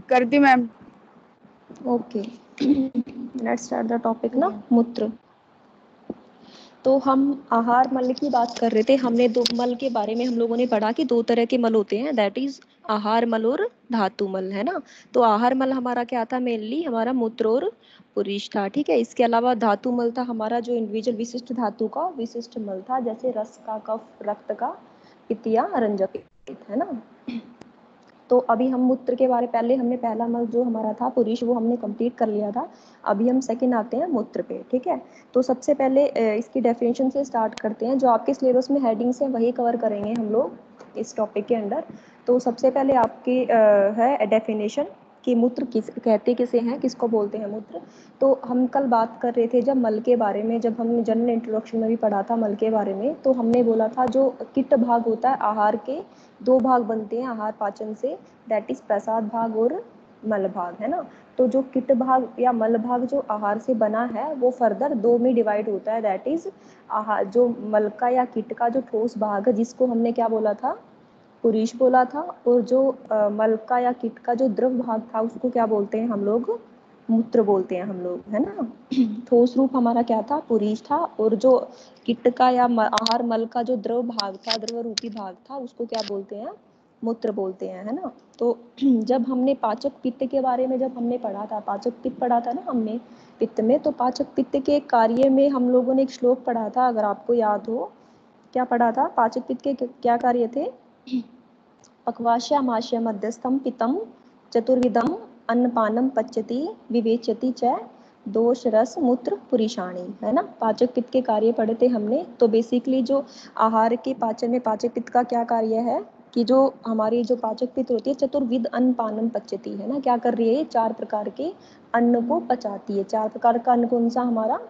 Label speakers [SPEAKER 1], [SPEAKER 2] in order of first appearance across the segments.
[SPEAKER 1] कर दी ma'am.
[SPEAKER 2] Okay, let's start the topic ना, मूत्र। तो हम आहार मल की बात कर रहे थे। हमने दो मल के बारे में हम लोगों ने पढ़ा कि दो तरह के मल होते हैं, दैट इज आहार मल और धातु मल, है ना। तो आहार मल हमारा क्या था, मेनली हमारा मूत्र और पुरीश था, ठीक है। इसके अलावा धातु मल था हमारा जो इंडिविजुअल विशिष्ट धातु का विशिष्ट मल था, जैसे रस का, कफ, रक्त का, पित्त या रंजक, है ना। तो अभी हम मूत्र के बारे, पहले हमने पहला मल जो हमारा था पुरुष वो हमने कंप्लीट कर लिया था। अभी हम सेकंड आते हैं मूत्र पे, ठीक है। तो सबसे पहले इसकी डेफिनेशन से स्टार्ट करते हैं। जो आपके सिलेबस में हेडिंग्स हैं वही कवर करेंगे हम लोग इस टॉपिक के अंदर। तो सबसे पहले आपकी है डेफिनेशन कि मूत्र किस कहते किसे हैं, किसको बोलते हैं मूत्र। तो हम कल बात कर रहे थे जब मल के बारे में, जब हमने जनरल इंट्रोडक्शन में भी पढ़ा था मल के बारे में, तो हमने बोला था जो किट भाग होता है आहार के, दो भाग बनते हैं आहार पाचन से, दैट इज प्रसाद भाग और मल भाग, है ना। तो जो किट भाग या मल भाग जो आहार से बना है वो फर्दर दो में डिवाइड होता है, दैट इज आहार जो मल का या किट का जो ठोस भाग है जिसको हमने क्या बोला था, पुरीश बोला था, और जो मल का या किट का जो द्रव भाग था उसको क्या बोलते हैं हम लोग, मूत्र बोलते हैं हम लोग, है ना। ठोस रूप हमारा क्या था, पुरीश था, और जो किट का या आहार मल का जो द्रव भाग था, द्रव रूपी भाग था, उसको क्या बोलते हैं, मूत्र बोलते हैं, है ना। तो जब हमने पाचक पित्त के बारे में जब हमने पढ़ा था, पाचक पित्त पढ़ा था ना हमने पित्त में, तो पाचक पित्त के कार्य में हम लोगों ने एक श्लोक पढ़ा था, अगर आपको याद हो। क्या पढ़ा था, पाचक पित्त के क्या कार्य थे, पक्वाश्यामाशय मध्यस्थम पितम चतुर्विधम अन्नपानम पच्यति विवेचति च दोष रस मूत्र पुरीषाणी, है ना। पाचक पित्त के कार्य पढ़े थे हमने। तो बेसिकली जो आहार के पाचन में पाचक पित्त का क्या कार्य है कि जो हमारी जो पाचक पित्त होती है चतुर्विध अन्न पानम पच्यति, है ना, क्या कर रही है, चार प्रकार के अन्न को पचाती है। चार प्रकार का अन्न कौन सा हमारा,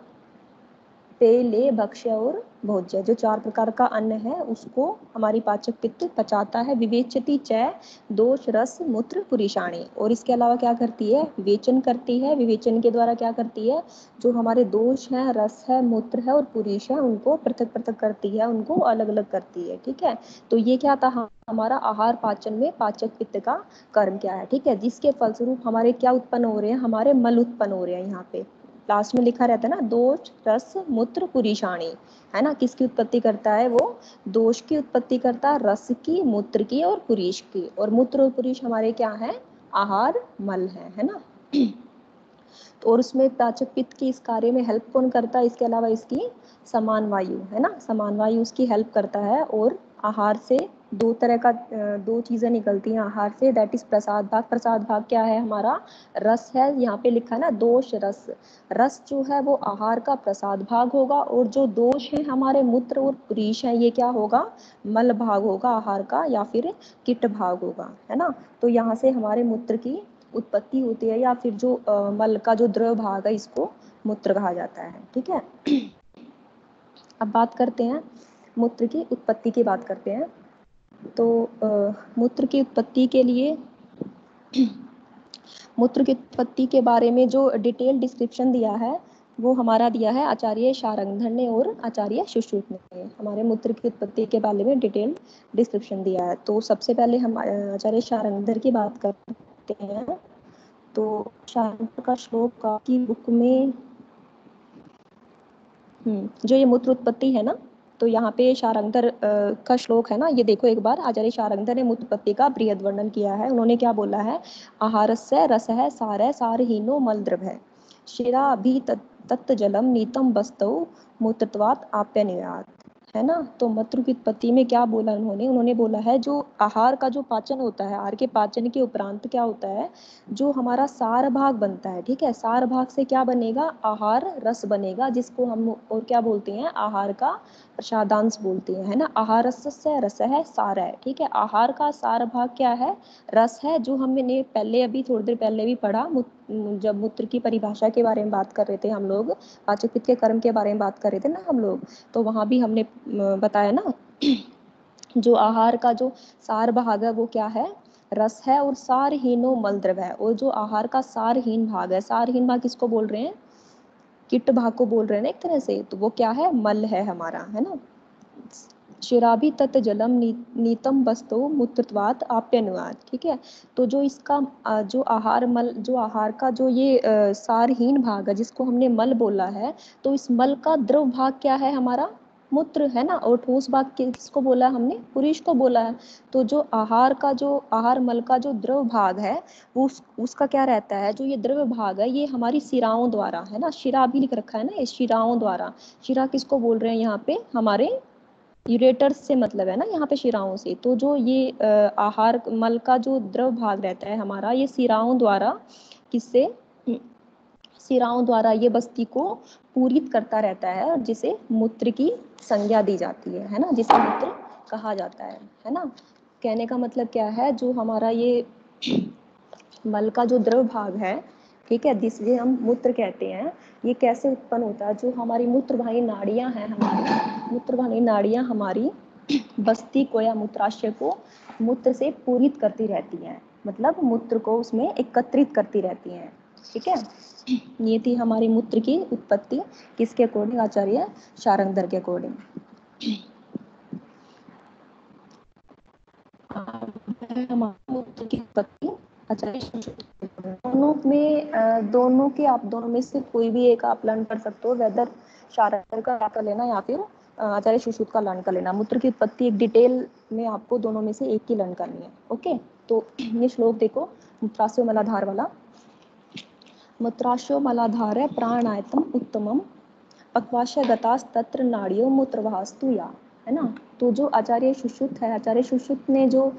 [SPEAKER 2] पेय, लेय, भक्ष्य और भोज्य, जो चार प्रकार का अन्न है उसको हमारी पाचक पित्त पचाता है। विवेचति च दोष रस मूत्र पुरीषाणी, और इसके अलावा क्या करती है, विवेचन करती है। विवेचन के द्वारा क्या करती है, जो हमारे दोष हैं, रस है, मूत्र है और पुरीष है, उनको पृथक पृथक करती है, उनको अलग अलग करती है, ठीक है। तो ये क्या था हमारा आहार पाचन में पाचक पित्त का कर्म क्या है, ठीक है, जिसके फलस्वरूप हमारे क्या उत्पन्न हो रहे हैं, हमारे मल उत्पन्न हो रहे हैं। यहाँ पे लास्ट में लिखा रहता है ना, दोष रस मूत्र पुरीषाणी, है ना। किसकी उत्पत्ति करता है वो, दोष की उत्पत्ति करता है, रस की, मूत्र की और पुरीष की। और मूत्र और पुरीष हमारे क्या है, आहार मल है ना। और उसमें पाचक पित्त की इस कार्य में हेल्प कौन करता है, इसके अलावा इसकी समान वायु, है ना, समान वायु उसकी हेल्प करता है। और आहार से दो तरह का दो चीज़ें निकलती हैं आहार से, दैट इज प्रसाद भाग। प्रसाद भाग क्या है हमारा, रस है, यहाँ पे लिखा है ना दोष रस। रस जो है वो आहार का प्रसाद भाग होगा, और जो दोष है हमारे मूत्र और पुरीष है ये क्या होगा, मल भाग होगा आहार का, या फिर किट भाग होगा, है ना। तो यहाँ से हमारे मूत्र की उत्पत्ति होती है, या फिर जो मल का जो द्रव भाग है इसको मूत्र कहा जाता है, ठीक है। अब बात करते हैं मूत्र की उत्पत्ति की बात करते हैं। तो मूत्र की उत्पत्ति के लिए मूत्र की उत्पत्ति के बारे में जो डिटेल डिस्क्रिप्शन दिया है वो हमारा दिया है आचार्य शारंगधर ने और आचार्य सुश्रुत ने। हमारे मूत्र की उत्पत्ति के बारे में डिटेल डिस्क्रिप्शन दिया है। तो सबसे पहले हम आचार्य शारंगधर की बात करते हैं। तो शारंगधर का श्लोक की बुक में जो ये मूत्र उत्पत्ति है ना, तो यहाँ पे शारंगधर का श्लोक है ना, ये देखो एक बार। आचार्य शारंगधर ने मूत्र उत्पत्ति का बृहद वर्णन किया है। उन्होंने क्या बोला है, आहारस्य रसः सारः सारहीनो मलद्रव है, शिरा भी तत्त जलम नीतम वस्तौ मूत्रत्वात् आप्यनियात, है ना। तो मूत्र की उत्पत्ति में क्या बोला उन्होंने, उन्होंने बोला है जो आहार का जो पाचन होता है, आहार के पाचन के उपरांत क्या होता है, जो हमारा सार भाग बनता है, ठीक है। सार भाग से क्या बनेगा, आहार रस बनेगा, जिसको हम और क्या बोलते हैं, आहार का प्रसादांश बोलते हैं, है ना। आहार रसस्य रसः सार है, ठीक है। आहार का सार भाग क्या है, रस है, जो हमने पहले अभी थोड़ी देर पहले भी पढ़ा, जब मूत्र की परिभाषा के बारे में बात कर रहे थे हम लोग, पाचक पित्त के कर्म के बारे में बात कर रहे थे ना हम लोग, तो वहाँ भी हमने बताया ना जो आहार का जो सार भाग है वो क्या है, रस है, और सारहीनो मलद्रव है। और जो आहार का सारहीन भाग है, सारहीन भाग किसको बोल रहे हैं, किट भाग को बोल रहे हैं ना एक तरह से, तो वो क्या है, मल है हमारा, है ना। शिराभि तत् जलम नीतम वस्तु मूत्रत्वात् आप्यानुवाद। ठीक है, तो जो इसका जो आहार का जो ये सारहीन भाग है जिसको हमने मल बोला है, तो इस मल का द्रव भाग क्या है हमारा, मूत्र है ना, और ठोस भाग किसको बोला है हमने, पुरुष को बोला है। तो जो आहार मल का जो द्रव भाग है वो उसका क्या रहता है, जो ये द्रव भाग है ये हमारी शिराओं द्वारा, है ना, शिरा भी लिख रखा है ना, ये शिराओं द्वारा। शिरा किसको बोल रहे हैं यहाँ पे, हमारे यूरेटर्स से मतलब है ना यहाँ पे, शिराओं से। तो जो ये आहार मल का जो द्रव भाग रहता है हमारा, ये शिराओं द्वारा किससे, शिराओं द्वारा ये बस्ती को पूरित करता रहता है, और जिसे मूत्र की संज्ञा दी जाती है ना, जिसे मूत्र कहा जाता है ना। कहने का मतलब क्या है, जो हमारा ये मल का जो द्रव भाग है, ठीक है, जिसे हम मूत्र कहते हैं, ये कैसे उत्पन्न होता है, जो हमारी मूत्रवाहिनी नाड़ियां हैं, हमारी मूत्रवाहिनी नाड़ियां हमारी बस्ती को या मूत्राशय को मूत्र से पूरित करती रहती हैं, मतलब मूत्र को उसमें एकत्रित करती रहती हैं। ठीक है, ये थी हमारी मूत्र की उत्पत्ति, किसके अकॉर्डिंग, आचार्य शारंगधर के अकॉर्डिंग। हमारी मूत्र की उत्पत्ति आचार्य दोनों के आप दोनों में से कोई भी एक आप लर्न कर सकते हो, वेदर शारंगधर का कर लेना या फिर आचार्य सुश्रुत का लर्न कर लेना। मूत्र की उत्पत्ति एक डिटेल में आपको दोनों में से एक की लर्न करनी है। ओके, तो ये श्लोक देखो, मूत्राशय मलाधार वाला। मूत्राशय मलाधार है प्राणायतम उत्तमम पक्वाशय गतास्तत्र नाड़ियों मूत्रवास्तु या, है ना। तो जो आचार्य सुश्रुत है, आचार्य सुश्रुत ने जो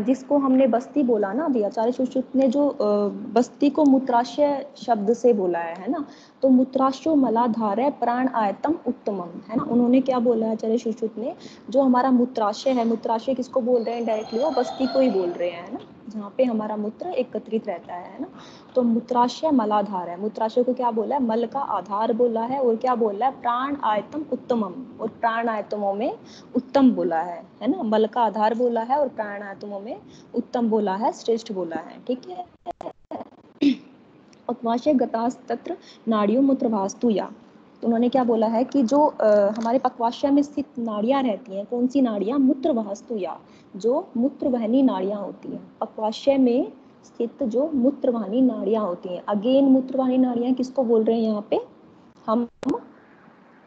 [SPEAKER 2] जिसको हमने बस्ती बोला ना अभी, आचार्य सुश्रुत ने जो बस्ती को मूत्राशय शब्द से बोला है ना। तो मूत्राशय मलाधार है प्राण आयतम उत्तमम, है ना। उन्होंने क्या बोला है आचार्य सुश्रुत ने, जो हमारा मूत्राशय है, मूत्राशय किसको बोल रहे हैं डायरेक्टली, वो बस्ती को ही बोल रहे हैं, है ना, जहाँ पे हमारा मूत्र एकत्रित रहता है ना। तो मूत्राशय मलाधार है, मूत्राशय को क्या बोला है, मल का आधार बोला है, और क्या बोला है, प्राण आयतम उत्तमम, और प्राण आयतमों में उत्तम बोला है ना। मल का आधार बोला है और प्राण आयतमों में उत्तम बोला है, श्रेष्ठ बोला है। ठीक है, पक्वाशय गतास्तत्र नाड़ियों मूत्रवास्तु या, तो उन्होंने क्या बोला है कि जो हमारे पक्वाशय में स्थित नाड़ियां रहती हैं, कौन सी नाड़ियां, मूत्रवास्तु या, जो मूत्रवाहिनी नाड़ियां होती हैं, पक्वाशय में स्थित जो मूत्रवाहिनी नाड़ियां होती हैं। अगेन मूत्रवाहिनी नाड़ियां किसको बोल रहे हैं यहाँ पे हम,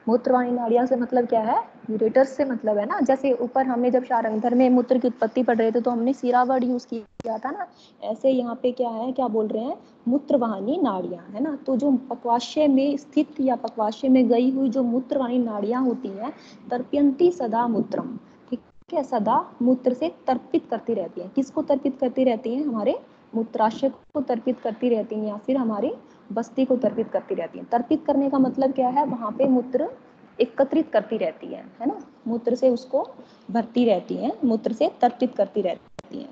[SPEAKER 2] मूत्रवाहिनी नाड़ियां से मतलब क्या है, यूरेटर्स से मतलब है ना। जैसे ऊपर हमने जब शारंगधर में मूत्र की उत्पत्ति पढ़ रहे थे तो हमने सीरा वर्ड यूज किया था ना, ऐसे यहाँ पे क्या है, क्या बोल रहे हैं, मूत्रवाहिनी नाड़ियां, है ना। तो जो पक्वाशय में स्थित या पक्वाशय में गई हुई जो मूत्रवाहिनी नाड़ियां होती हैं, तर्पयंती सदा मूत्रम, ठीक है, सदा मूत्र से तर्पित करती रहती हैं। किसको तर्पित करती रहती हैं, हमारे मूत्राशय को तर्पित करती रहती हैं, या फिर हमारी बस्ती को तर्पित करती रहती हैं। तर्पित करने का मतलब क्या है, वहाँ पे मूत्र एकत्रित करती रहती है ना, मूत्र से उसको भरती रहती है, मूत्र से तर्पित करती रहती है।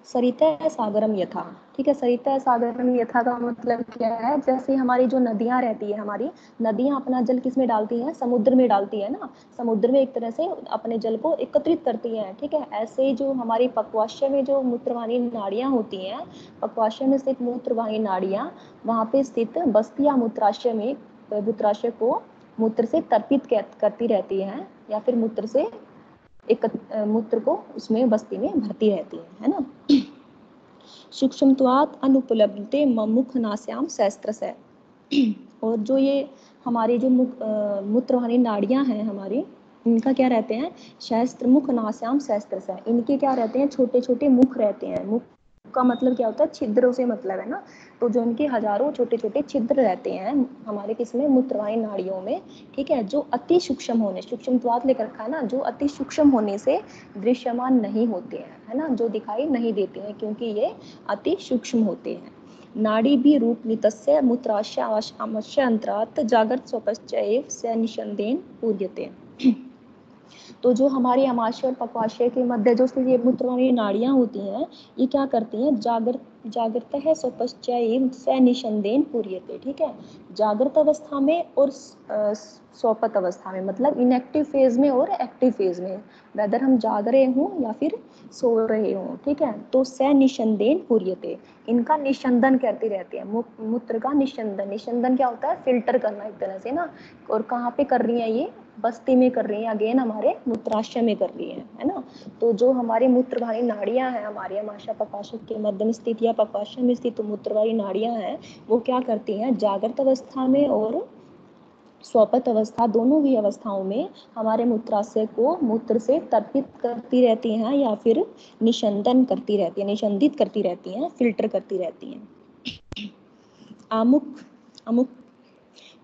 [SPEAKER 2] सरिता सागरम यथा, ठीक है, सरिता सागरम यथा का मतलब क्या है, जैसे हमारी जो नदियां रहती है, हमारी नदियां अपना जल किस में डालती हैं, समुद्र में डालती है ना, समुद्र में एक तरह से अपने जल को एकत्रित करती हैं। ठीक है, ऐसे ही जो हमारी पक्वाशय में जो मूत्रवाहिनी नाड़ियां होती हैं, पक्वाशय में स्थित मूत्रवाहिनी नाड़ियां, वहाँ पे स्थित बस्ती या मूत्राशय में मूत्राशय को मूत्र से तर्पित करती रहती हैं, या फिर मूत्र से एक मूत्र को उसमें बस्ती में भरती रहती है ना। सूक्ष्मत्वात् अनुपलब्धते मुख नास्याम सहस्त्र से, और जो ये हमारी जो मूत्रवाहिनी नाड़ियां हैं हमारी, इनका क्या रहते हैं, सहस्त्र मुख नास्याम सहस्त्र से, इनके क्या रहते हैं, छोटे छोटे मुख रहते हैं। मुख का मतलब क्या होता है, छिद्रों से मतलब है ना। तो जो इनके हजारों छोटे छोटे छिद्र रहते हैं हमारे किसमें, मूत्रवाहिनी नाड़ियों में, ठीक है, जो अति सूक्ष्म होने, सूक्ष्मत्वात् लेकर रखा है ना, जो अति सूक्ष्म होने से दृश्यमान नहीं होते हैं, है ना, जो दिखाई नहीं देते हैं क्योंकि ये अति सूक्ष्म होते हैं। नाड़ी भी रूप नितस्य मूत्राशय आमस्य अंतरात् जागृत स्वपश्चैव से निषंदेन पूर्यते। तो जो हमारी आमाशय और पक्वाशय के मध्य जो ये मूत्रवाहिनी नाड़ियां होती हैं, ये क्या करती हैं, जागृत जागृत है स्वपश्चैव स निषंदेन पूर्यते, ठीक है। जागृत अवस्था में और स्वपत अवस्था में, मतलब इनएक्टिव फेज में और एक्टिव फेज में, वेदर हम जाग रहे हों या फिर सो रहे हों, ठीक है। तो स निषंदेन पूर्यते, इनका निषंदन करती रहती है, मूत्र का निषंदन। निषंदन क्या होता है? फिल्टर करना एक तरह से ना। और कहाँ पे कर रही है ये? बस्ती में कर रही है, अगेन हमारे मूत्राशय में कर रही है ना। तो जो हमारी मूत्रवाहिनी नाड़ियां हैं, हमारी आमाशय प्रकाशक के मध्य में स्थित या प्रकाशय में स्थित मूत्रवाहिनी नाड़ियां हैं, वो क्या करती हैं? जागृत अवस्था में और स्वपत अवस्था, दोनों ही अवस्थाओं में हमारे मूत्राशय को मूत्र से तर्पित करती रहती हैं या फिर निषंदन करती रहती है, निषंदित करती रहती हैं, फिल्टर करती रहती हैं। आमुख अमुक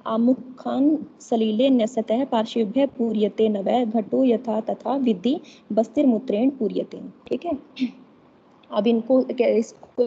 [SPEAKER 2] आमुखान सलिले न्यसतः पार्श्वेभ्यः पूर्यते नवः घटो यथा तथा विद्धि बस्तिर्मूत्रेण पूर्यते, ठीक है। अब इनको इसको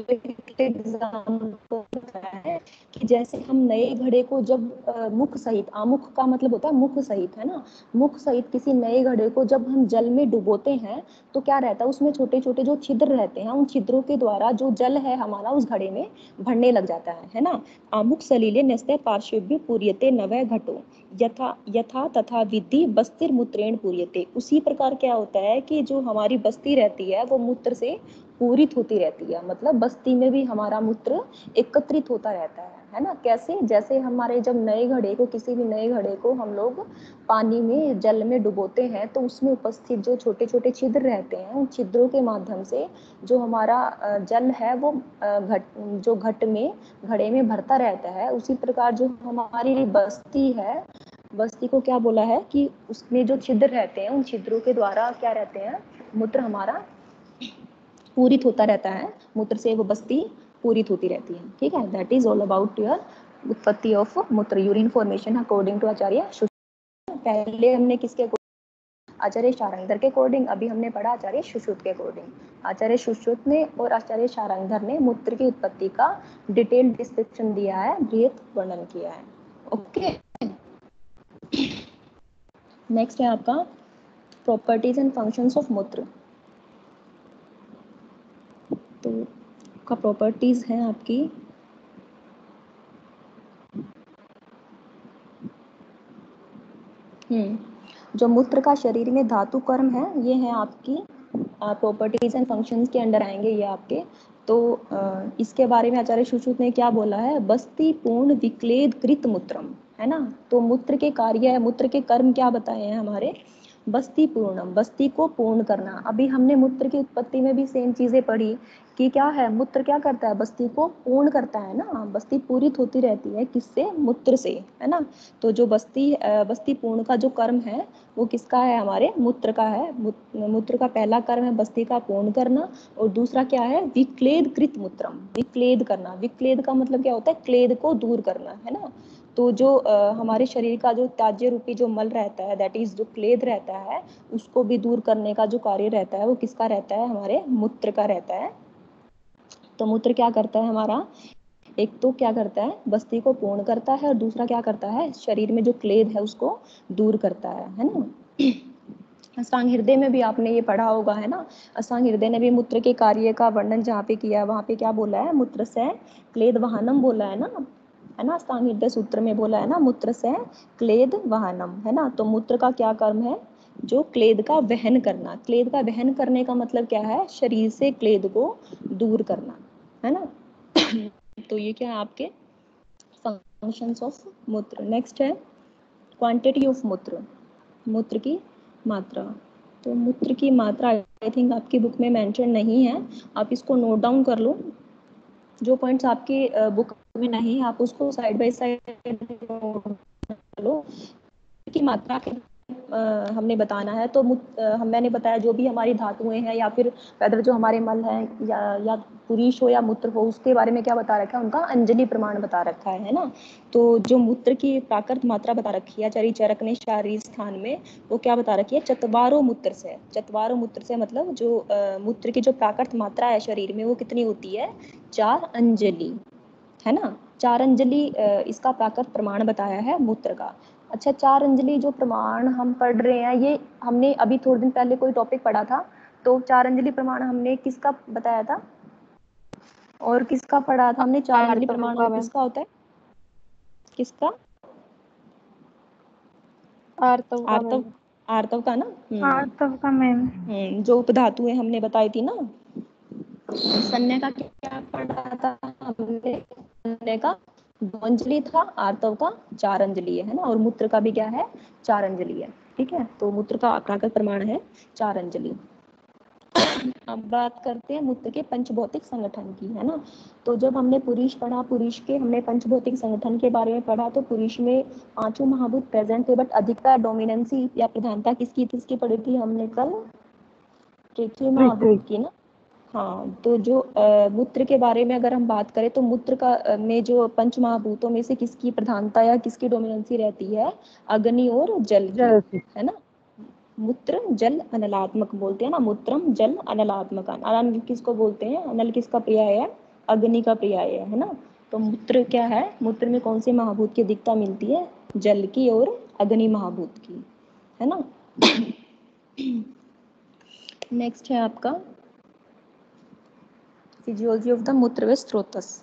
[SPEAKER 2] एग्जाम्पल है कि जैसे हम नए घड़े को जब मुख सहित, आमुख का मतलब होता है मुख सहित, है ना। मुख सहित किसी नए घड़े को जब हम जल में डुबोते हैं तो क्या रहता है? उसमें छोटे छोटे जो छिद्र रहते हैं, उन छिद्रों के द्वारा जो जल है हमारा उस घड़े में भरने लग जाता है ना। आमुख सलिले न्यस्ते पार्श्वेभ्यो पूर्यते नवः घटो यथा यथा तथा विद्धि बस्तिर्मूत्रेण पूर्यते। उसी प्रकार क्या होता है कि जो हमारी बस्ती रहती है वो मूत्र से पूरित होती रहती है, मतलब बस्ती में भी हमारा मूत्र एकत्रित होता रहता है ना। कैसे? जैसे हमारे जब नए घड़े को, किसी भी नए घड़े को हम लोग पानी में, जल में डुबोते हैं तो उसमें उपस्थित जो छोटे छोटे छिद्र रहते हैं, उन छिद्रों के माध्यम से जो हमारा जल है वो जो घड़े में भरता रहता है। उसी प्रकार जो हमारी बस्ती है, बस्ती को क्या बोला है कि उसमें जो छिद्र रहते हैं, उन छिद्रों के द्वारा क्या रहते हैं? मूत्र हमारा पूरित होता रहता है, मूत्र से वो बस्ती पूरित होती रहती है, ठीक है। That is all about your उत्पत्ति ऑफ मूत्र, यूरिन फॉर्मेशन अकॉर्डिंग टू आचार्य सुश्रुत। पहले हमने किसके? आचार्य शारंगधर के अकॉर्डिंग। अभी हमने पढ़ा आचार्य सुश्रुत के अकॉर्डिंग। आचार्य सुश्रुत ने और आचार्य शारंगधर ने मूत्र की उत्पत्ति का डिटेल्ड डिस्क्रिप्शन दिया है, बृहत वर्णन किया है। ओके, नेक्स्ट है आपका प्रॉपर्टीज एंड फंक्शंस ऑफ मूत्र। तो का प्रॉपर्टीज हैं आपकी जो मूत्र का शरीर में धातु कर्म है, ये है आपकी प्रॉपर्टीज एंड फंक्शंस के अंडर आएंगे ये आपके। तो इसके बारे में आचार्य सुश्रुत ने क्या बोला है? बस्ती पूर्ण विक्लेद कृत मूत्रम, है ना। तो मूत्र के कार्य, मूत्र के कर्म क्या बताए हैं हमारे? बस्ती पूर्णम, बस्ती को पूर्ण करना। अभी हमने मूत्र की उत्पत्ति में भी सेम चीजें पढ़ी कि क्या है? मूत्र क्या करता है? बस्ती को पूर्ण करता है ना। बस्ती पूरित होती रहती है किससे? मूत्र से, है ना। तो जो बस्ती पूर्ण का जो कर्म है वो किसका है? हमारे मूत्र का है। मूत्र का पहला कर्म है बस्ती का पूर्ण करना, और दूसरा क्या है? विक्लेद कृत मूत्रम, विक्लेद करना। विक्लेद का मतलब क्या होता है? क्लेद को दूर करना, है ना। तो जो हमारे शरीर का जो त्याज्य रूपी जो मल रहता है, दैट इज जो क्लेद रहता है, उसको भी दूर करने का जो कार्य रहता है वो किसका रहता है? हमारे मूत्र का रहता है। तो मूत्र क्या करता है हमारा? एक तो क्या करता है? बस्ती को पूर्ण करता है, और दूसरा क्या करता है? शरीर में जो क्लेद है उसको दूर करता है ना। अष्टांग हृदय में भी आपने ये पढ़ा होगा, है ना। अष्टांग हृदय ने भी मूत्र के कार्य का वर्णन जहाँ पे किया है, वहाँ पे क्या बोला है? मूत्र से क्लेद वाहनम बोला है ना, है ना। अष्टांग हृदय सूत्र में बोला है ना, मूत्र से क्लेद वाहनम, है ना। तो मूत्र का क्या कर्म है? जो क्लेद का वहन करना। क्लेद का वहन करने का मतलब क्या है? शरीर से क्लेद को दूर करना, है ना। तो ये क्या है आपके फंक्शंस ऑफ मूत्र। नेक्स्ट है क्वांटिटी ऑफ मूत्र, मूत्र की मात्रा। तो मूत्र की मात्रा आई थिंक आपकी बुक में मेंशन नहीं है, आप इसको नोट डाउन कर लो। जो पॉइंट्स आपकी बुक में नहीं है आप उसको साइड बाय साइड नोट कर लो की मात्रा के हमने बताना है। तो मैंने बताया जो भी हमारी धातुएं हैं या फिर वेदर जो हमारे मल हैं या पुरुष हो या मूत्र हो, उसके बारे में क्या बता रखा है? उनका अंजलि प्रमाण बता रखा है ना। तो जो मूत्र की प्राकृत मात्रा बता रखी है आचार्य चरक ने शारीर स्थान में, वो क्या बता रखी है? चतवारो मूत्र से। चतवारो मूत्र से मतलब जो मूत्र की जो प्राकृत मात्रा है शरीर में वो कितनी होती है? 4 अंजलि, है ना। 4 अंजलि इसका प्राकृत प्रमाण बताया है मूत्र का। अच्छा, 4 अंजलि जो प्रमाण हम पढ़ रहे हैं, ये हमने अभी थोड़े दिन पहले कोई टॉपिक पढ़ा था, तो 4 अंजलि प्रमाण हमने किसका बताया था? और किसका पढ़ा था हमने? चारंजलि
[SPEAKER 1] आर्तव
[SPEAKER 2] प्रमाण
[SPEAKER 1] का
[SPEAKER 2] और
[SPEAKER 1] मैम,
[SPEAKER 2] किसका होता है? किसका?
[SPEAKER 1] आर्तव का
[SPEAKER 2] आर्तव,
[SPEAKER 1] मैम,
[SPEAKER 2] आर्तव का ना।
[SPEAKER 1] आर्तव का मैम।
[SPEAKER 2] जो उपधातुएं हमने बताई थी ना, सन्या का क्या पढ़ा था हमने? सन्या का द्वंजलि था, आर्तव का चारंजलि है ना, और मूत्र का भी क्या है? चारंजलि है। ठीक है, तो मूत्र का प्राकृत प्रमाण है चारंजलि। अब बात करते हैं मूत्र के पंचभौतिक संगठन की, है ना। तो जब हमने पुरुष पढ़ा, पुरुष के हमने पंचभौतिक संगठन के बारे में पढ़ा, तो पुरुष में पांचों महाभूत प्रेजेंट थे, बट अधिकता डोमिनेंसी या प्रधानता किसकी पढ़ी थी हमने कल? पृथ्वी महाभूत की ना। हाँ, तो जो मूत्र के बारे में अगर हम बात करें, तो मूत्र का में जो पंच महाभूतों में से किसकी प्रधानता या किसकी डोमिनेंसी रहती है? अग्नि और जल की, है ना। मूत्र जल अनलात्मक बोलते हैं ना, मूत्रम जल अनलात्मक। अनल किसको बोलते हैं? अनल किसका पर्याय है? अग्नि का पर्याय है ना। तो मूत्र क्या है? मूत्र में कौन से महाभूत की अधिकता मिलती है? जल की और अग्नि महाभूत की, है ना। नेक्स्ट है आपका फिजियोलॉजी ऑफ द मूत्र व स्त्रोतस।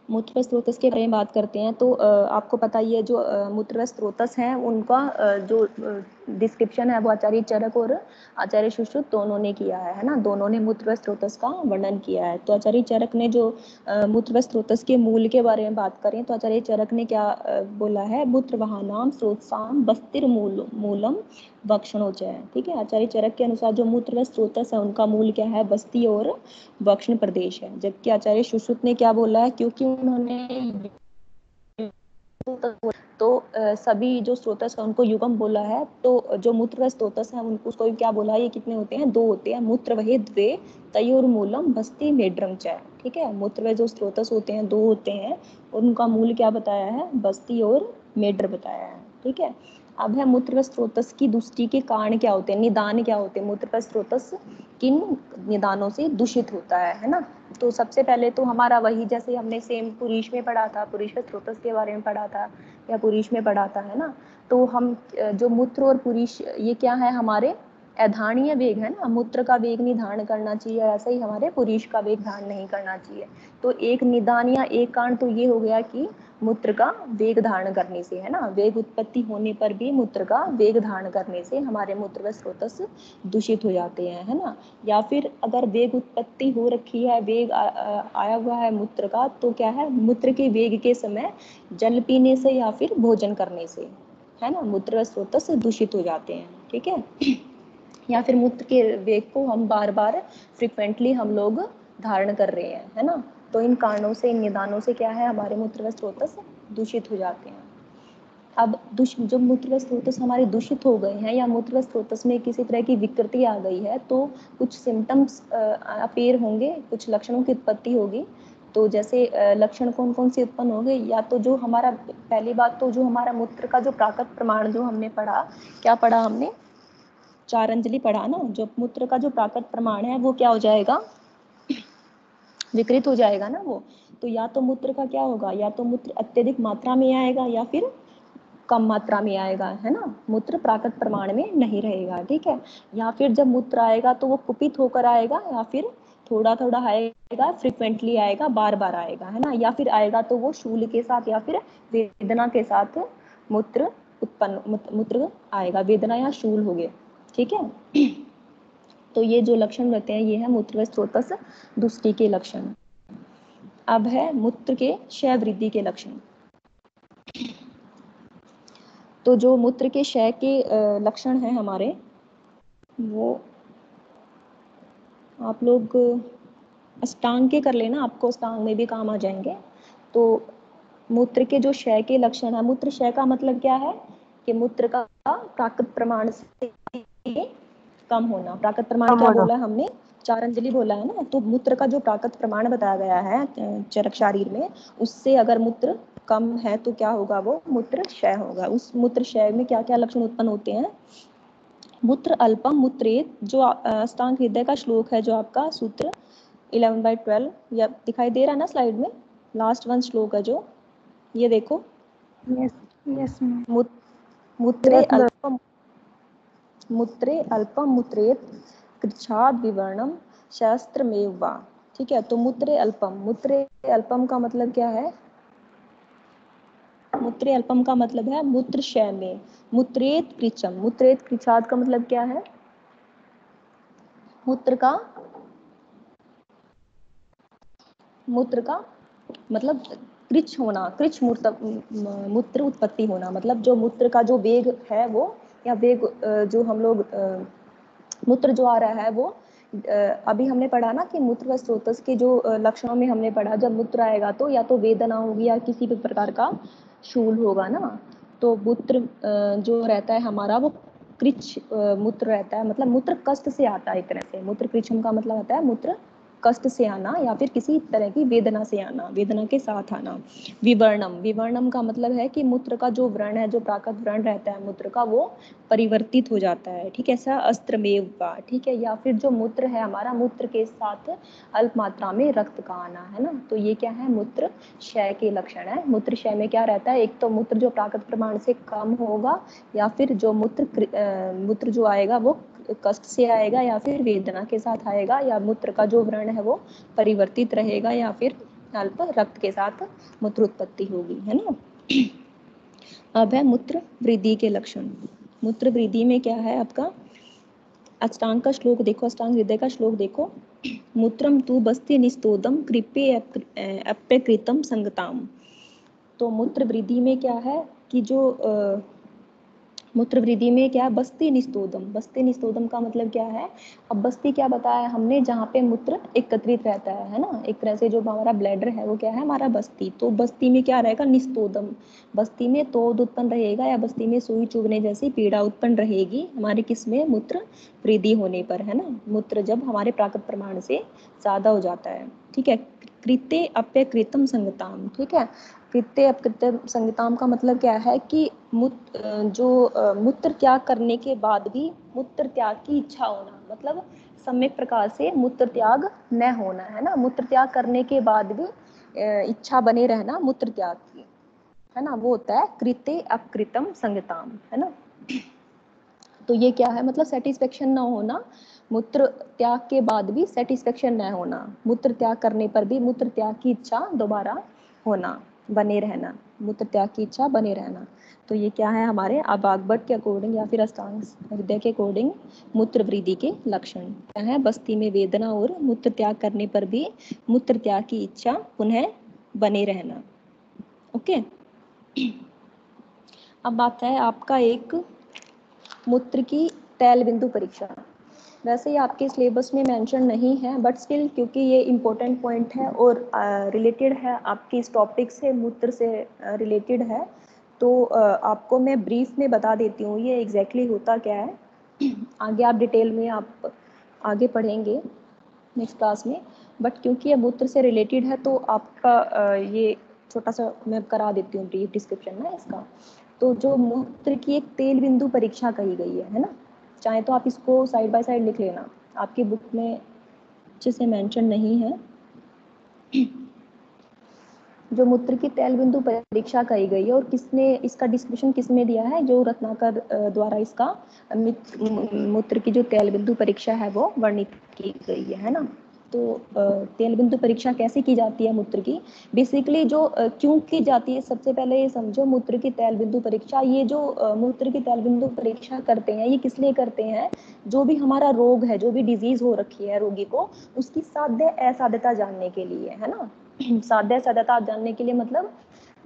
[SPEAKER 2] मूत्र व स्त्रोतस के बारे में बात करते हैं, तो आपको पता ही है, जो मूत्र व स्त्रोतस हैं उनका जो डिस्क्रिप्शन है वो आचार्य चरक और आचार्य सुश्रुत दोनों ने किया है ना। दोनों ने मूत्र व स्त्रोतस का वर्णन किया है। तो आचार्य चरक ने जो मूत्र व स्त्रोतस के मूल के बारे में बात करें, तो आचार्य चरक ने क्या बोला है? मूत्र वहानाम स्रोतसाम बस्तिर मूलम वक्षणोचय। ठीक है, आचार्य चरक के अनुसार जो मूत्र व स्त्रोतस है उनका मूल क्या है? बस्ती और दक्षिण प्रदेश है। जबकि आचार्य सुश्रुत ने क्या बोला है? क्योंकि उन्होंने तो सभी जो स्रोतस है उनको युगम बोला है, तो जो मूत्र व स्रोतस है उनको उसको क्या बोला है? ये कितने होते हैं? दो होते हैं। मूत्र वहे द्वे तयोर्मूलम बस्ती मेड्रम च। ठीक है, मूत्र व जो स्रोतस होते हैं दो होते हैं, उनका मूल क्या बताया है? बस्ती और मेड्र बताया है। ठीक है, अब है मूत्र व स्रोतस की दुष्टि के कारण क्या होते हैं? निदान क्या होते हैं? मूत्र व स्रोतस किन निदानों से दूषित होता है ना। तो सबसे पहले तो हमारा वही, जैसे हमने सेम पुरुष में पढ़ा था, पुरुष व स्रोतस के बारे में पढ़ा था या पुरुष में पढ़ा था, है ना। तो हम जो मूत्र और पुरुष ये क्या है? हमारे अधारणीय वेग है ना। मूत्र का वेग नहीं धारण करना चाहिए, ऐसा ही हमारे पुरुष का वेग धारण नहीं करना चाहिए। तो एक निदान या एक कारण तो ये हो गया कि मूत्र का वेग धारण करने से, है ना, वेग उत्पत्ति होने पर भी मूत्र का वेग धारण करने से हमारे मूत्र व स्रोतस दूषित हो जाते हैं, है ना। या फिर अगर वेग उत्पत्ति हो रखी है, वेग आया हुआ है मूत्र का, तो क्या है? मूत्र के वेग के समय जल पीने से या फिर भोजन करने से, है ना, मूत्र व स्रोतस दूषित हो जाते हैं। ठीक है, या फिर मूत्र के वेग को हम बार बार फ्रिक्वेंटली हम लोग धारण कर रहे हैं, है ना। तो इन कारणों से, इन निदानों से क्या है? हमारे मूत्र व स्रोतस दूषित हो जाते हैं। अब जो मूत्र व स्रोतस हमारे दूषित हो गए हैं या मूत्र व स्रोतस में किसी तरह की विकृति आ गई है, तो कुछ सिम्टम्स अपीयर होंगे, कुछ लक्षणों की उत्पत्ति होगी। तो जैसे लक्षण कौन कौन से उत्पन्न होंगे? या तो जो हमारा, पहली बात तो जो हमारा मूत्र का जो प्राकृत प्रमाण जो हमने पढ़ा, क्या पढ़ा हमने? चारंजलि पढ़ा ना। जो मूत्र का जो प्राकृत प्रमाण है वो क्या हो जाएगा? विकृत हो जाएगा ना वो। तो या तो मूत्र का क्या होगा? या तो मूत्र अत्यधिक मात्रा में आएगा या फिर कम मात्रा में आएगा, है ना। मूत्र प्राकृत प्रमाण में नहीं रहेगा। ठीक है, या फिर जब मूत्र आएगा तो वो कुपित होकर आएगा, या फिर थोड़ा थोड़ा आएगा, फ्रिक्वेंटली आएगा, बार बार आएगा, है ना। या फिर आएगा तो वो शूल के साथ या फिर वेदना के साथ मूत्र उत्पन्न, मूत्र आएगा, वेदना या शूल हो गए। ठीक है, तो ये जो लक्षण रहते हैं ये है मूत्र व स्रोतस दूषित के लक्षण। अब है मूत्र के क्षय वृद्धि के लक्षण। तो जो मूत्र के क्षय के लक्षण हैं हमारे, वो आप लोग अष्टांग के कर लेना, आपको अष्टांग में भी काम आ जाएंगे। तो मूत्र के जो क्षय के लक्षण है, मूत्र क्षय का मतलब क्या है? कि मूत्र का प्राकृत प्रमाण से कम होना। प्राकृत प्रमाण क्या बोला हमने? चारंजलि बोला है ना। तो मूत्र का जो प्राकृत प्रमाण बताया गया है चरक शारीर में, उससे अगर मूत्र कम है तो क्या होगा? वो मूत्र क्षय होगा। उस मूत्र क्षय में क्या क्या लक्षण उत्पन्न होते हैं? मूत्र अल्पम मूत्रेत, जो अष्टांग हृदय का श्लोक है, जो आपका सूत्र 11/12 या दिखाई दे रहा है ना स्लाइड में, लास्ट वन श्लोक है जो, ये देखो।
[SPEAKER 1] यस
[SPEAKER 2] मूत्रे अल्पम, मूत्रे अल्पम मूत्रेत कृच्छाद विवर्णम शस्त्रमेव वा। ठीक है। तो मूत्रे अल्पम, मूत्रे अल्पम का मतलब क्या है? मूत्रे अल्पम का मतलब है मूत्रशय में। मूत्रेत कृचम, मूत्रेत कृचाद का मतलब क्या है? मूत्र का मतलब कृच होना, कृच मूत्र उत्पत्ति होना, मतलब जो मूत्र का जो वेग है वो, या वेग जो हम लोग मूत्र जो आ रहा है वो, अभी हमने पढ़ा ना कि मूत्र व स्रोतस के जो लक्षणों में हमने पढ़ा, जब मूत्र आएगा तो या तो वेदना होगी या किसी भी प्रकार का शूल होगा ना। तो मूत्र जो रहता है हमारा वो कृच मूत्र रहता है, मतलब मूत्र कष्ट से आता है एक तरह से। मूत्र कृच्छम का मतलब होता है मूत्र कष्ट से आना या फिर किसी तरह की वेदना से आना, वेदना के साथ आना। विवर्णम, विवर्णम का मतलब है कि मूत्र का जो व्रण है, जो प्राकृत व्रण रहता है मूत्र का, वो परिवर्तित हो जाता है, ठीक है। ऐसा अस्त्रमेव का, ठीक है। या फिर जो मूत्र है हमारा, मूत्र के साथ अल्प मात्रा में रक्त का आना, है ना। तो ये क्या है? मूत्र क्षय के लक्षण है। मूत्र क्षय में क्या रहता है? एक तो मूत्र जो प्राकृत प्रमाण से कम होगा, या फिर जो मूत्र जो आएगा वो कष्ट से आएगा, या फिर वेदना के साथ आएगा, या मूत्र का जो व्रण है वो परिवर्तित रहेगा, या फिर अल्प रक्त के साथ मूत्र उत्पत्ति होगी, है ना। अब है मूत्र वृद्धि के लक्षण। मूत्र वृद्धि में क्या है आपका? अष्टांग का श्लोक देखो, अष्टांग हृदय का श्लोक देखो। मूत्रम तु बस्ति निस्तोदम कृपे अप्यकृतम संगताम। तो मूत्र वृद्धि में क्या है कि जो मूत्र वृद्धि में क्या है? बस्ति निस्तोदम, बस्ति निस्तोदम का मतलब क्या है? अब बस्ती क्या बताया हमने? जहाँ पे मूत्र एकत्रित रहता है ना। एक तरह से जो हमारा ब्लैडर है वो क्या है? हमारा बस्ती। तो बस्ती में क्या रहेगा? निस्तोदम, बस्ती में तोद उत्पन्न रहेगा, या बस्ती में सुई चुभने जैसी पीड़ा उत्पन्न रहेगी हमारे किसमें? मूत्र वृद्धि होने पर, है ना। मूत्र जब हमारे प्राकृत प्रमाण से ज्यादा हो जाता है, ठीक है। कृत्य अप्यकृतम संगताम, ठीक है। कृत्य अपकृत्य संगताम का मतलब क्या है कि मूत्र त्याग करने के बाद भी मूत्र त्याग की इच्छा होना, मतलब सम्यक प्रकार से मूत्र त्याग न होना, है ना। मूत्र त्याग करने के बाद भी इच्छा बने रहना मूत्र त्याग की, है ना, वो होता है कृत्य अपकृतम संगताम, है ना। तो ये क्या है? मतलब सेटिस्फेक्शन ना होना, मूत्र त्याग के बाद भी सेटिस्फेक्शन न होना, मूत्र त्याग करने पर भी मूत्र त्याग की इच्छा दोबारा होना, बने रहना, मूत्र त्याग की इच्छा बने रहना। तो ये क्या है हमारे अभागवत के अकॉर्डिंग या फिर अष्टांग हृदय के अकॉर्डिंग मूत्र वृद्धि के लक्षण क्या है? बस्ती में वेदना और मूत्र त्याग करने पर भी मूत्र त्याग की इच्छा पुनः बने रहना। ओके। अब आता है आपका एक मूत्र की तैल बिंदु परीक्षा। वैसे ही आपके सिलेबस में मेंशन नहीं है, बट स्टिल क्योंकि ये इम्पोर्टेंट पॉइंट है और रिलेटेड है आपकी इस टॉपिक से, मूत्र से रिलेटेड है, तो आपको मैं ब्रीफ में बता देती हूँ ये एग्जैक्टली होता क्या है। आगे आप डिटेल में आप आगे पढ़ेंगे नेक्स्ट क्लास में, बट क्योंकि ये मूत्र से रिलेटेड है तो आपका ये छोटा सा मैं करा देती हूँ ब्रीफ डिस्क्रिप्शन में इसका। तो जो मूत्र की एक तेल बिंदु परीक्षा कही गई है ना, चाहे तो आप इसको साइड बाय साइड लिख लेना, आपकी बुक में अच्छे से मेंशन नहीं है। जो मूत्र की तेल बिंदु परीक्षा कही गई है और किसने इसका डिस्क्रिप्शन किसने दिया है? जो रत्नाकर द्वारा इसका मूत्र की जो तेल बिंदु परीक्षा है वो वर्णित की गई है ना। तो तेल बिंदु परीक्षा कैसे की जाती है मूत्र की? बेसिकली जो क्यों की जाती है, सबसे पहले ये समझो मूत्र की तेल बिंदु परीक्षा। ये जो मूत्र की तेल बिंदु परीक्षा करते हैं, ये किस लिए करते हैं? जो भी हमारा रोग है, जो भी डिजीज हो रखी है रोगी को, उसकी साध्य असाध्यता जानने के लिए, है ना। साध्य साध्यता जानने के लिए मतलब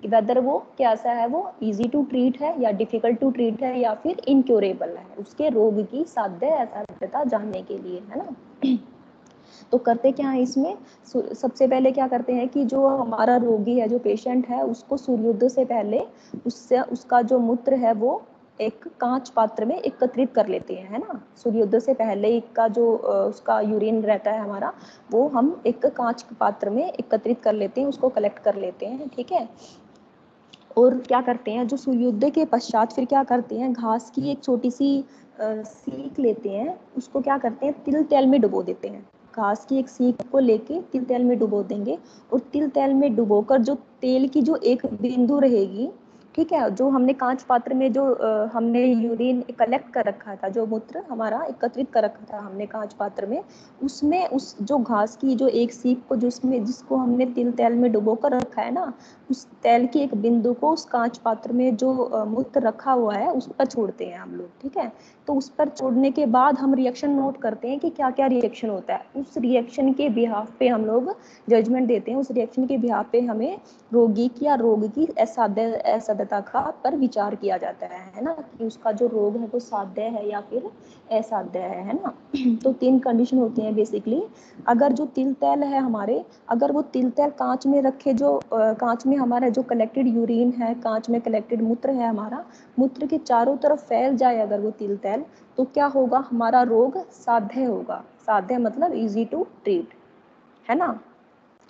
[SPEAKER 2] वेदर वो कैसा है, वो इजी टू ट्रीट है या डिफिकल्ट टू ट्रीट है या फिर इनक्योरेबल है, उसके रोग की साध्य असाध्यता जानने के लिए, है ना। तो करते क्या है इसमें? सबसे पहले क्या करते हैं कि जो हमारा रोगी है, जो पेशेंट है, उसको सूर्योदय से पहले उससे उसका जो मूत्र है वो एक कांच पात्र में एकत्रित कर लेते हैं, है ना। सूर्योदय से पहले का जो उसका यूरिन रहता है हमारा, वो हम एक कांच पात्र में एकत्रित कर लेते हैं, उसको कलेक्ट कर लेते हैं, ठीक है। और क्या करते हैं, जो सूर्योदय के पश्चात फिर क्या करते हैं, घास की एक छोटी सी सीख लेते हैं, उसको क्या करते हैं, तिल तेल में डुबो देते हैं। घास की एक सीख को लेके तिल तेल में डुबो देंगे, और तिल तेल में डुबोकर जो तेल की जो एक बिंदु रहेगी, ठीक है। जो हमने कांच पात्र में जो हमने यूरिन कलेक्ट कर रखा था, जो मूत्र हमारा एकत्रित कर रखा था हमने कांच पात्र में, उसमें उस जो घास की जो एक सीप को जिसको हमने तिल तेल में डुबो कर रखा है ना, उस तेल की एक बिंदु को उस कांच पात्र में जो मूत्र रखा हुआ है उस पर छोड़ते हैं हम लोग। ठीक है, तो उस पर छोड़ने के बाद हम रिएक्शन नोट करते हैं कि क्या क्या रिएक्शन होता है। उस रिएक्शन के बिहाफ पे हम लोग जजमेंट देते हैं। उस रिएक्शन के बिहाफ पे हमें रोगी की या रोग की असाध्यता का पर विचार किया जाता है ना, कि उसका जो रोग है वो साध्य है या फिर असाध्य है ना। तो 3 कंडीशन होती हैं बेसिकली। अगर जो तिल तेल है हमारे, अगर वो तिल तेल कांच में रखे, जो कांच में हमारा जो कलेक्टेड यूरिन है, कांच में कलेक्टेड मूत्र है हमारा, मूत्र के चारों तरफ फैल जाए अगर वो तिल तेल, तो क्या होगा, हमारा रोग साध्य होगा। साध्य मतलब इजी टू ट्रीट, है ना।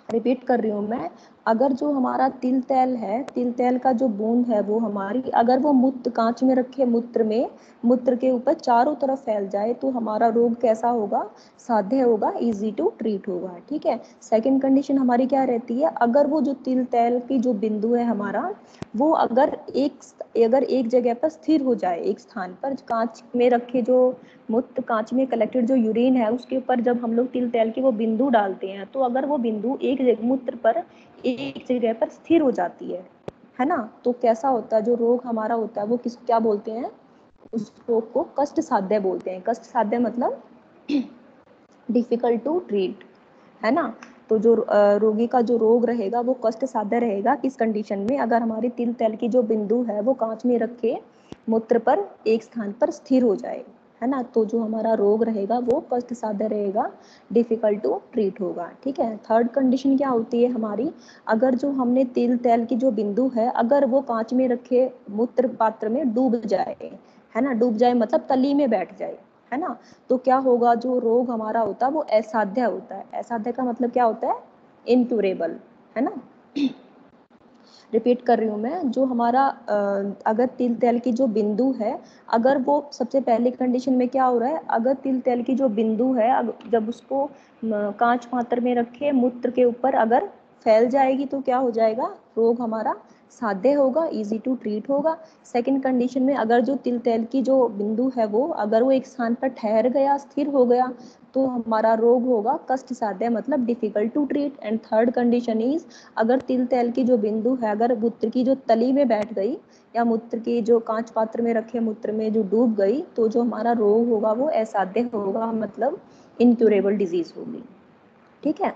[SPEAKER 2] रिपीट कर रही हूँ मैं, अगर जो हमारा तिल तेल है, तिल तेल का जो बूंद है वो हमारी, अगर वो मूत्र कांच में रखे मूत्र के ऊपर चारों तरफ फैल जाए तो हमारा रोग कैसा होगा, साध्य होगा, इजी टू ट्रीट होगा। ठीक है। सेकंड कंडीशन हमारी क्या रहती है, अगर वो जो तिल तेल की जो बिंदु है हमारा, वो अगर एक जगह पर स्थिर हो जाए, एक स्थान पर, कांच में रखे जो मूत्र, कांच में कलेक्टेड जो यूरिन है उसके ऊपर जब हम लोग तिल तेल की वो बिंदु डालते हैं, तो अगर वो बिंदु एक मूत्र पर एक जगह पर स्थिर हो जाती है ना, तो कैसा होता है, जो रोग हमारा होता है वो क्या बोलते हैं, उस रोग को कष्ट साध्य बोलते हैं। कष्ट साध्य मतलब डिफिकल्ट टू ट्रीट, है ना। तो जो रोगी का जो रोग रहेगा वो कष्ट साध्य रहेगा। किस कंडीशन में, अगर हमारी तिल तेल की जो बिंदु है वो कांच में रखे मूत्र पर एक स्थान पर स्थिर हो जाए, है ना, तो जो हमारा रोग रहेगा वो कष्ट साध्य रहेगा, डिफिकल्ट टू ट्रीट होगा। ठीक है। थर्ड कंडीशन क्या होती है हमारी, अगर जो हमने तिल तेल की जो बिंदु है, अगर वो कांच में रखे मूत्र पात्र में डूब जाए, है ना, डूब जाए मतलब तली में बैठ जाए, है ना, तो क्या होगा, जो रोग हमारा होता है वो असाध्य होता है। असाध्य का मतलब क्या होता है, इनक्यूरेबल, है ना। रिपीट कर रही हूँ मैं, जो हमारा अगर तिल तेल की जो बिंदु है, अगर वो सबसे पहले कंडीशन में क्या हो रहा है, अगर तिल तेल की जो बिंदु है जब उसको कांच पात्र में रखे मूत्र के ऊपर अगर फैल जाएगी तो क्या हो जाएगा, रोग हमारा साध्य होगा, इजी टू ट्रीट होगा। सेकंड कंडीशन में अगर जो तिल तेल की जो बिंदु है वो अगर वो एक स्थान पर ठहर गया, स्थिर हो गया, तो हमारा रोग होगा कष्ट साध्य मतलब difficult to treat. And third condition is, अगर तिल तेल की जो बिंदु है अगर मूत्र की जो तली में बैठ गई या मूत्र की जो कांच पात्र में रखे मूत्र में जो डूब गई, तो जो हमारा रोग होगा वो असाध्य होगा, मतलब इनक्यूरेबल डिजीज होगी। ठीक है।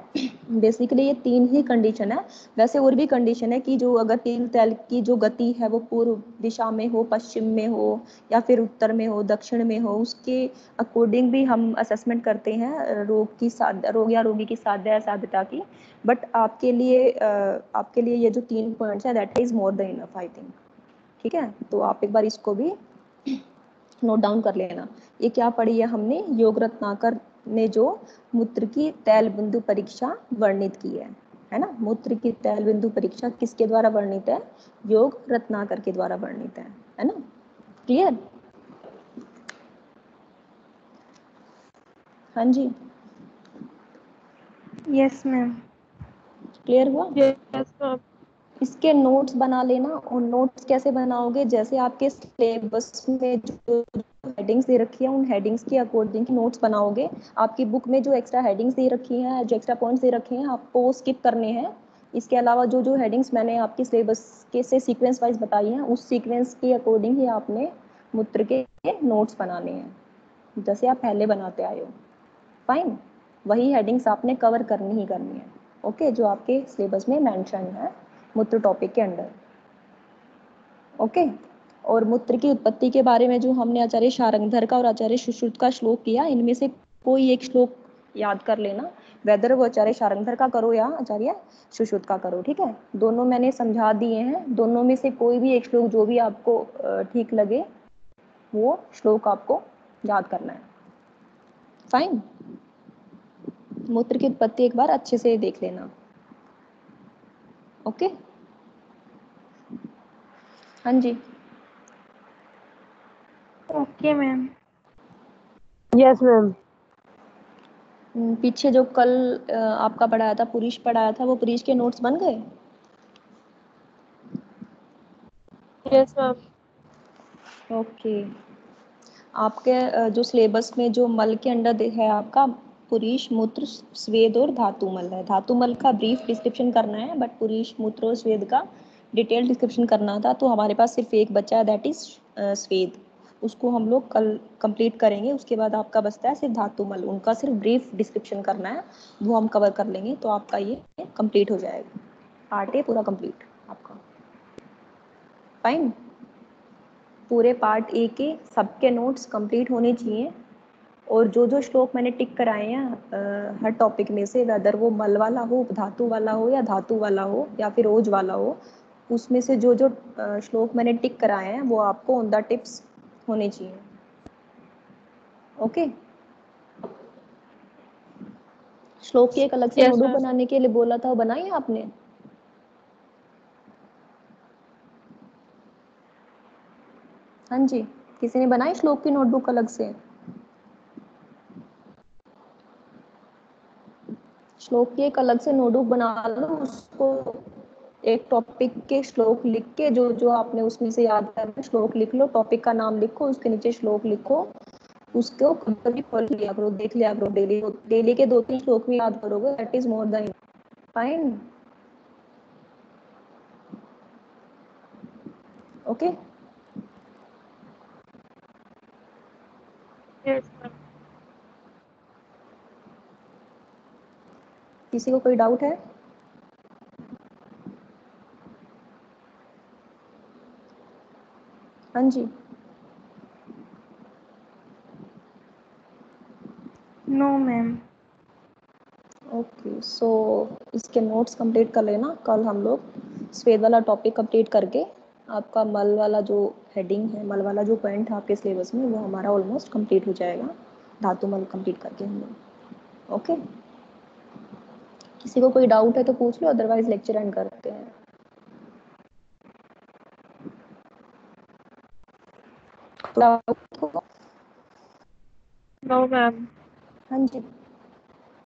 [SPEAKER 2] बेसिकली ये 3 ही कंडीशन है। वैसे और भी कंडीशन है कि जो अगर तिल तेल की जो गति है वो पूर्व दिशा में हो, पश्चिम में हो, या फिर उत्तर में हो, दक्षिण में हो, उसके अकॉर्डिंग भी हम असेसमेंट करते हैं रोग या रोगी की साध्य असाध्यता की। बट आपके लिए ये जो 3 पॉइंट्स है that is more than enough I think. ठीक है, तो आप एक बार इसको भी नोट डाउन कर लेना। ये क्या पढ़ी है हमने, योग रत्नाकर ने जो मूत्र की तैल बिंदु परीक्षा वर्णित की है ना। मूत्र की तैल बिंदु परीक्षा किसके द्वारा वर्णित है, योग रत्नाकर के द्वारा वर्णित है ना। क्लियर। हाँ जी,
[SPEAKER 1] यस मैम।
[SPEAKER 2] क्लियर हुआ।
[SPEAKER 1] Yes ma'am.
[SPEAKER 2] इसके नोट्स बना लेना। और नोट्स कैसे बनाओगे, जैसे आपके सिलेबस में जो हेडिंग्स दे रखी है उन हेडिंग्स के अकॉर्डिंग नोट्स बनाओगे। आपकी बुक में जो एक्स्ट्रा हेडिंग्स दे रखी हैं, जो एक्स्ट्रा पॉइंट्स दे रखे हैं, आपको वो स्किप करने हैं। इसके अलावा जो जो हेडिंग्स मैंने आपकी सिलेबस के से सीक्वेंस वाइज बताई हैं, उस सीक्वेंस के अकॉर्डिंग ही आपने मूत्र के नोट्स बनाने हैं, जैसे आप पहले बनाते आए हो। फाइन, वही हेडिंग्स आपने कवर करनी ही करनी है। ओके, जो आपके सिलेबस में मेंशन है मूत्र टॉपिक के अंडर। ओके। और मूत्र की उत्पत्ति के बारे में जो हमने आचार्य शारंगधर का और आचार्य सुश्रुत का श्लोक किया, इनमें से कोई एक श्लोक याद कर लेना, वेदर वो आचार्य शारंगधर का करो या आचार्य सुश्रुत का करो। ठीक है, दोनों मैंने समझा दिए हैं, दोनों में से कोई भी एक श्लोक जो भी आपको ठीक लगे वो श्लोक आपको याद करना है। फाइन, मूत्र की उत्पत्ति एक बार अच्छे से देख लेना। ओके। हाँ जी,
[SPEAKER 1] ओके मैम।
[SPEAKER 3] Yes ma'am.
[SPEAKER 2] पीछे जो कल आपका पढ़ाया था, पुरीश पढ़ाया था, वो पुरीश के नोट्स बन गए।
[SPEAKER 1] Yes, ma'am.
[SPEAKER 2] ओके, आपके जो सिलेबस में जो मल के अंडर है आपका पुरीश, मूत्र, स्वेद और धातुमल है। धातुमल का ब्रीफ डिस्क्रिप्शन करना है, बट पुरीश, मूत्र और स्वेद का डिटेल डिस्क्रिप्शन करना था। तो हमारे पास सिर्फ एक बचा है, दैट इज स्वेद। उसको हम लोग कल कंप्लीट करेंगे। उसके बाद आपका बचता है सिर्फ धातुमल, उनका सिर्फ ब्रीफ डिस्क्रिप्शन करना है, वो हम कवर कर लेंगे। तो आपका ये कंप्लीट हो जाएगा, पार्ट ए पूरा कंप्लीट आपका। फाइन, पूरे पार्ट ए के सबके नोट्स कंप्लीट होने चाहिए। और जो जो श्लोक मैंने टिक कराए हैं हर टॉपिक में से, वेदर वो मल वाला हो, धातु वाला हो, या धातु वाला हो, या फिर ओज वाला हो, उसमें से जो जो श्लोक मैंने टिक कराए हैं वो आपको ऑन द टिप्स होने चाहिए। ओके, श्लोक की एक अलग से
[SPEAKER 1] Yes,
[SPEAKER 2] नोटबुक
[SPEAKER 1] ma'am.
[SPEAKER 2] बनाने के लिए बोला था, वो बनाई है आपने? हाँ जी, किसी ने बनाई श्लोक की नोटबुक अलग से? श्लोक की एक अलग से नोटबुक बना लो, उसको एक टॉपिक के श्लोक लिख के, जो जो आपने उसमें से याद करना श्लोक लिख लो, टॉपिक का नाम लिखो, उसके नीचे श्लोक लिखो, उसको कभी पढ़ लिया करो, देख लिया करो डेली। डेली के 2-3 श्लोक भी याद करोगे, that is more than fine. Okay,
[SPEAKER 1] Yes, ma'am.
[SPEAKER 2] किसी को कोई डाउट है? हाँ जी,
[SPEAKER 1] No, ma'am.
[SPEAKER 2] ओके। सो इसके नोट्स कंप्लीट कर लेना। कल हम लोग स्वेद वाला टॉपिक कंप्लीट करके आपका मल वाला जो हेडिंग है, मल वाला जो पॉइंट है आपके सिलेबस में, वो हमारा ऑलमोस्ट कंप्लीट हो जाएगा, धातु मल कंप्लीट करके हम लोग। ओके, किसी को कोई डाउट है तो पूछ लो, अदरवाइज लेक्चर एंड करते हैं। डाउट?
[SPEAKER 1] No, ma'am.
[SPEAKER 2] हाँ जी,